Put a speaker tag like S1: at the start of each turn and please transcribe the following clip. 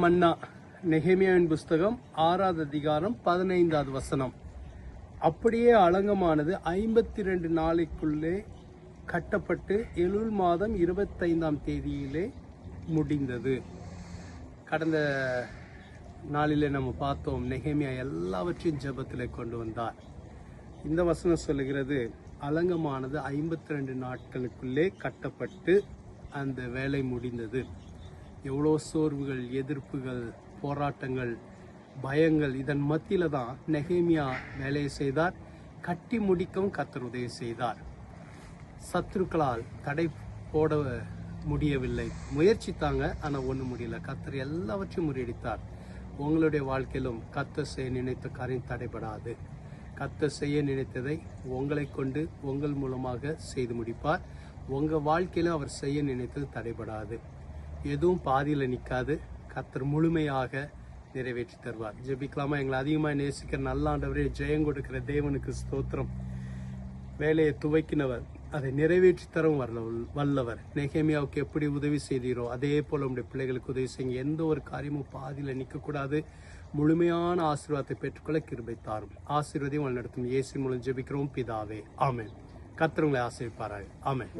S1: மன்னா. நெகேமியாவின் புஸ்தகம் 6வது அதிகாரம் 15வது வசனம். அப்படியே அலங்கமானது 52 நாளைக்குள்ளே கட்டப்பட்டு எலுல் மாதம் 25ஆம் தேதியிலே முடிந்தது. கடந்த நாளிலே நம்ம பார்த்தோம், நெகேமியா எல்லாவற்றையும் ஜெபத்திலே கொண்டு வந்தார். இந்த வசனம் சொல்லுகிறது, அலங்கமானது 52 நாட்களுக்குள்ளே கட்டப்பட்டு அந்த வேலை முடிந்தது. எவ்வளோ சோர்வுகள், எதிர்ப்புகள், போராட்டங்கள், பயங்கள், இதன் மத்தியில தான் நெகேமியா வேலையை செய்தார். கட்டி முடிக்கவும் கர்த்தர் உதவி செய்தார். சத்துருக்களால் தடை போட முடியவில்லை. முயற்சித்தாங்க, ஆனால் ஒன்றும் முடியல. கர்த்தர் எல்லாவற்றையும் முறியடித்தார். உங்களுடைய வாழ்க்கையிலும் கர்த்தர் செய்ய நினைத்த காரியம் தடைபடாது. கர்த்தர் செய்ய நினைத்ததை உங்களை கொண்டு உங்கள் மூலமாக செய்து முடிப்பார். உங்கள் வாழ்க்கையில அவர் செய்ய நினைத்தது தடைபடாது. எதுவும் பாதியில் நிற்காது. கர்த்தர் முழுமையாக நிறைவேற்றி தருவார். ஜெபிக்கலாமா? எங்களை அதிகமாக நேசிக்கிற நல்ல ஆண்டவரே, ஜெயம் கொடுக்கிற தேவனுக்கு ஸ்தோத்திரம். வேலையை துவைக்கினவர், அதை நிறைவேற்றி தரவும் வல்லவர். நெகேமியாவுக்கு எப்படி உதவி செய்தீரோ அதே போல உங்களுடைய பிள்ளைகளுக்கு உதவி செய்யுங்க. எந்த ஒரு காரியமும் பாதியில் நிற்கக்கூடாது. முழுமையான ஆசீர்வாதத்தை பெற்றுக்கொள்ள கிருபை தாரும். ஆசீர்வாதம் நடத்தும் இயேசு மூலம் ஜெபிக்கிறோம் பிதாவே, ஆமென். கர்த்தர் உங்களை ஆசீர்வதிப்பாராக. ஆமென்.